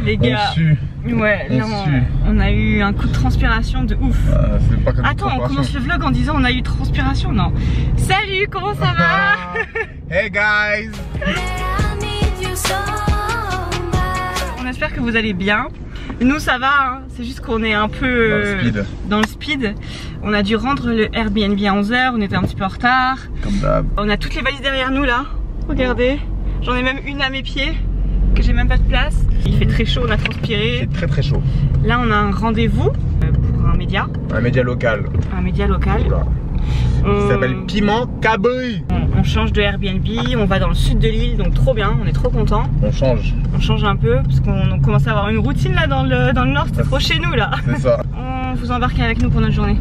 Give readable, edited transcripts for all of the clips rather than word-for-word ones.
Les gars, ouais, là on a eu un coup de transpiration de ouf. Pas comme attends, on commence le vlog en disant on a eu transpiration, non. Salut, comment ça va? Hey guys. On espère que vous allez bien. Nous ça va, hein. C'est juste qu'on est un peu dans le speed. On a dû rendre le Airbnb à 11 h, on était un petit peu en retard. Comme d'hab. On a toutes les valises derrière nous là, regardez. J'en ai même une à mes pieds, que j'ai même pas de place. Il fait très chaud, on a transpiré. C'est très chaud. Là on a un rendez-vous pour un média. Un média local. Un média local. Il s'appelle Piment Cabri. On change de Airbnb, on va dans le sud de l'île, donc trop bien, on est trop content. On change. On change un peu, parce qu'on commence à avoir une routine là dans le nord, c'est trop chez nous là. C'est ça. On vous embarque avec nous pour notre journée.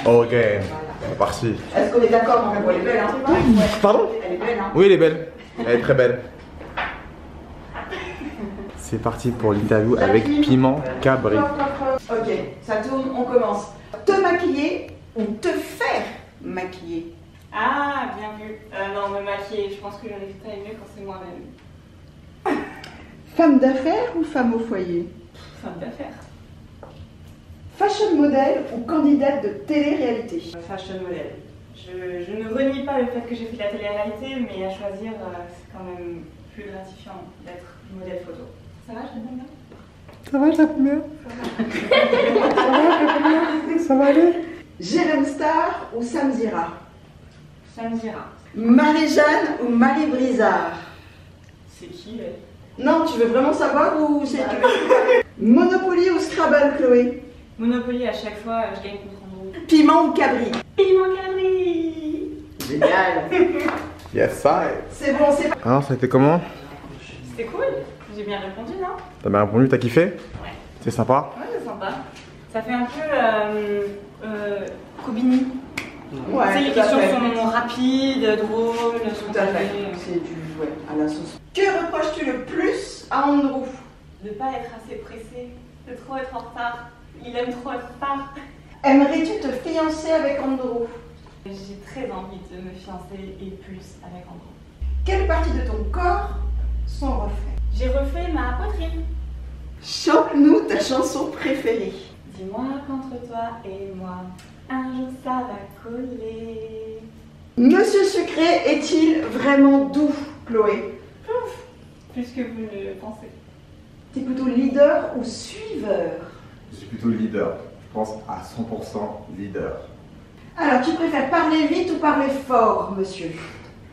Ok, c'est parti. Est-ce qu'on est d'accord? Elle est belle, hein? Pardon? Elle est belle, hein? Oui, elle est belle. Elle est très belle. C'est parti pour l'interview avec Piment Cabri. Ok, ça tourne, on commence. Te maquiller ou te faire maquiller? Ah, bien vu. Non, me maquiller, je pense que j'arrive pas à aimer quand c'est moi-même. Femme d'affaires ou femme au foyer? Femme d'affaires. Fashion model ou candidate de télé-réalité? Fashion model. Je ne renie pas le fait que j'ai fait de la télé-réalité, mais à choisir, c'est quand même plus gratifiant d'être modèle photo. Ça va, je réponds bien? Ça va, je réponds bien? Ça va, je réponds bien? Ça va aller? Jérém Star ou Sam Zira? Sam Zira. Marie-Jeanne ou Marie Brizard? C'est qui, elle? Non, tu veux vraiment savoir ou c'est... Monopoly ou Scrabble, Chloé? Monopoly, à chaque fois, je gagne contre Andrew. Piment ou Cabri? Piment Cabri. Génial. Yes, I. C'est bon, c'est pas... Alors, ça a été comment? C'était cool. J'ai bien répondu, non? T'as bien répondu, t'as kiffé? Ouais. C'est sympa? Ouais, c'est sympa. Ça fait un peu Kobini. Ouais, tu sais, les questions sont rapides, drôles, tout à fait. C'est du ouais, à la sauce. Que reproches-tu le plus à Andrew? De pas être assez pressé, de trop être en retard. Il aime trop être en retard. Aimerais-tu te fiancer avec Andrew? J'ai très envie de me fiancer et plus avec Andrew. Quelles parties de ton corps sont refaites? J'ai refait ma poitrine. Chante-nous ta chanson préférée. Dis-moi qu'entre toi et moi, un jour ça va coller. Monsieur Sucré est-il vraiment doux, Chloé? Ouf, plus que vous ne le pensez. T'es plutôt leader ou suiveur? Je suis plutôt leader. Je pense à 100% leader. Alors, tu préfères parler vite ou parler fort, monsieur?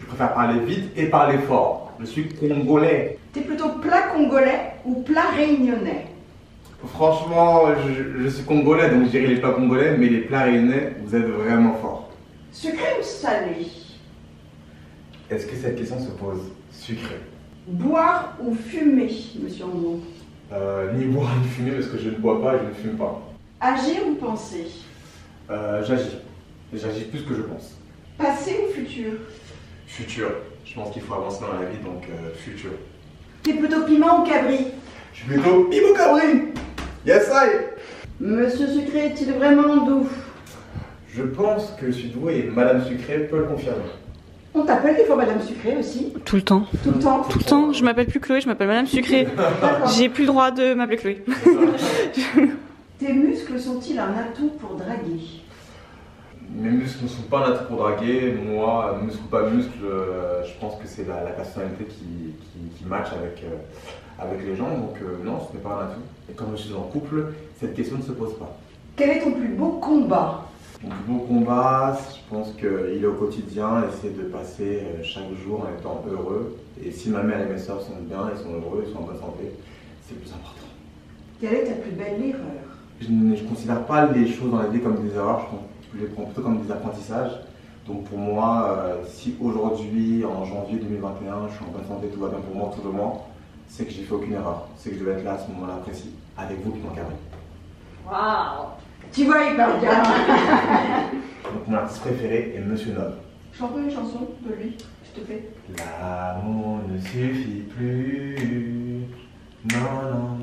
Je préfère parler vite et parler fort. Je suis congolais. T'es plutôt plat congolais ou plat réunionnais? Franchement, je suis congolais, donc je dirais les plats congolais, mais les plats réunionnais, vous êtes vraiment forts. Sucré ou salé? Est-ce que cette question se pose? Sucré. Boire ou fumer, monsieur Andrew? Ni boire ni fumer, parce que je ne bois pas et je ne fume pas. Agir ou penser? J'agis. J'agis plus que je pense. Passé ou futur? Futur. Je pense qu'il faut avancer dans la vie, donc futur. T'es plutôt piment ou cabri? Je suis plutôt Piment Cabri. Yes, I. Monsieur Sucré est-il vraiment doux? Je pense que je suis doué et Madame Sucré peut le confirmer. On t'appelle des fois Madame Sucré aussi? Tout le temps. Tout le temps? Tout le temps. Je m'appelle plus Chloé, je m'appelle Madame Sucré. J'ai plus le droit de m'appeler Chloé. Tes muscles sont-ils un atout pour draguer? Mes muscles ne sont pas un atout pour draguer. Moi, muscle ou pas muscle, je pense que c'est la personnalité qui match avec les gens. Donc non, ce n'est pas un atout. Et comme je suis en couple, cette question ne se pose pas. Quel est ton plus beau combat? Mon plus beau combat, je pense qu'il est au quotidien, essayer de passer chaque jour en étant heureux. Et si ma mère et mes soeurs sont bien, ils sont heureux, ils sont en bonne santé, c'est le plus important. Quelle est ta plus belle erreur? Je ne considère pas les choses dans la vie comme des erreurs, je les prends plutôt comme des apprentissages. Donc pour moi, si aujourd'hui, en janvier 2021, je suis en bonne santé, tout va bien pour moi, autour de moi, c'est que j'ai fait aucune erreur. C'est que je devais être là à ce moment-là précis, avec vous qui m'encadrez. Waouh! Tu vois, il parle bien. Donc mon artiste préféré est Monsieur Nob. Chante une chanson de lui, je te fais. L'amour ne suffit plus. Non.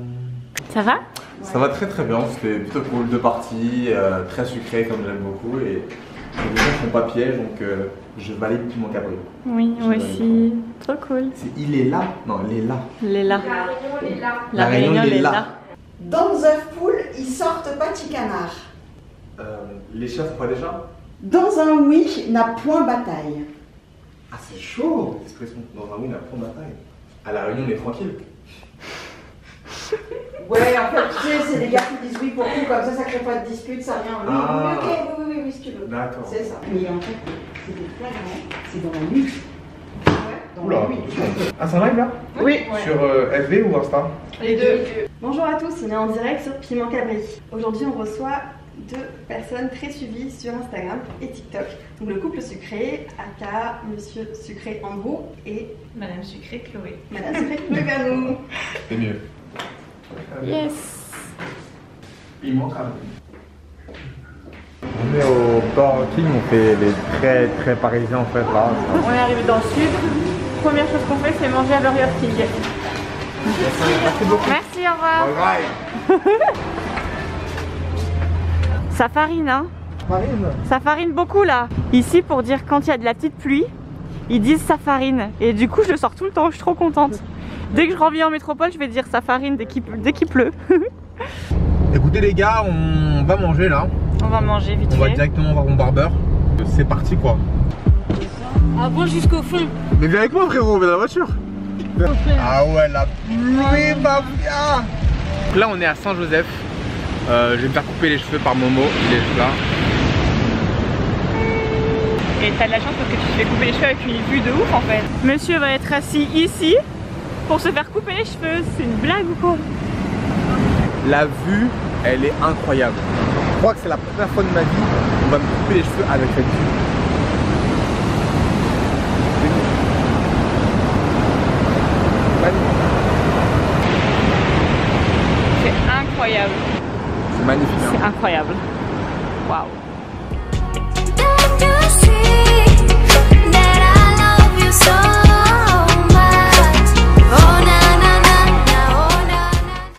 Ça va? Ça va très très bien, c'était plutôt cool, 2 parties, très sucré comme j'aime beaucoup et les gens ne font pas piège donc je valide tout mon cabrio. Oui, moi aussi. Trop cool. Il est là? Non, il est là. Il est là. La Réunion est là. La Réunion est là. Dans œuf poule, ils sortent pas petit canard. Les chiens sont pas des chats? Dans un oui, n'a point bataille. Ah c'est chaud l'expression, dans un oui, n'a point bataille. À la Réunion on est tranquille. Ouais, en fait, tu sais, c'est des gars qui disent oui pour tout, comme ça crée pas de dispute, ça vient. Oui, Ah. oui, si tu veux. D'accord. C'est ça. Mais en fait, c'est des flagrants, c'est dans la nuit. Ouais, dans Oula. la nuit. Ah c'est un live là? Oui. Sur FB ou Insta? Les deux. Bonjour à tous, on est en direct sur Piment Cabri. Aujourd'hui, on reçoit 2 personnes très suivies sur Instagram et TikTok. Donc le couple sucré, aka Monsieur Sucré Andrew et Madame Sucré Chloé. Madame Sucré Leganou. C'est mieux. Yes. Piment Cabri. On est au Burger King, on fait les très parisiens en fait là. On est arrivé dans le sud. Première chose qu'on fait, c'est manger à Burger King. Merci beaucoup. Merci, au revoir. Bye bye. Ça farine, hein? Ça farine beaucoup là. Ici, pour dire quand il y a de la petite pluie, ils disent ça farine. Et du coup, je le sors tout le temps, je suis trop contente. Dès que je reviens en métropole, je vais dire ça farine dès qu'il pleut. Écoutez les gars, on va manger là. On va manger vite On va fait. directement voir mon barbeur. C'est parti quoi. Ah bon, jusqu'au fond. Mais viens avec moi frérot, viens dans la voiture. Ah ouais, la pluie mafia. Donc là on est à Saint-Joseph. Je vais me faire couper les cheveux par Momo, il est juste là. Et t'as de la chance parce que tu te fais couper les cheveux avec une vue de ouf en fait. Monsieur va être assis ici pour se faire couper les cheveux. C'est une blague ou quoi? La vue, elle est incroyable. Je crois que c'est la première fois de ma vie où on va me couper les cheveux avec cette vue. C'est incroyable. C'est magnifique. Hein. C'est incroyable. Waouh.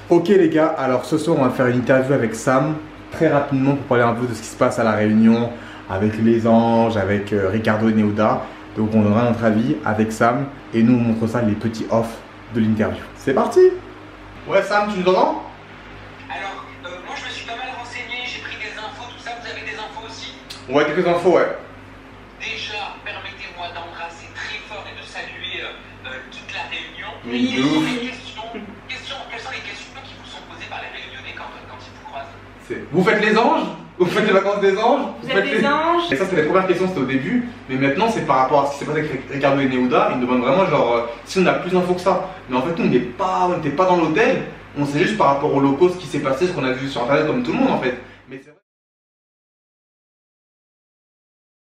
Ok les gars, alors ce soir on va faire une interview avec Sam très rapidement pour parler un peu de ce qui se passe à la Réunion avec les anges, avec Ricardo et Neouda. Donc on donnera notre avis avec Sam et nous on montre ça les petits off de l'interview. C'est parti. Ouais Sam, tu nous entends? Alors, moi je me suis pas mal renseigné, j'ai pris des infos, tout ça, vous avez des infos aussi? Ouais, quelques infos, ouais. Déjà, permettez-moi d'embrasser très fort et de saluer toute la Réunion. Oui, Quelles de sont ouf. les questions qui vous sont posées par les Réunionnais quand ils vous croisent? Vous faites les anges? Vous faites les vacances des anges? Vous êtes des anges? Et ça c'était les premières questions, c'était au début. Mais maintenant c'est par rapport à ce qui s'est passé avec Ricardo et Neouda. Ils me demandent vraiment genre si on a plus d'infos que ça. Mais en fait nous on n'était pas dans l'hôtel. On sait juste par rapport aux locaux ce qui s'est passé, ce qu'on a vu sur internet comme tout le monde en fait. Mais c'est vrai.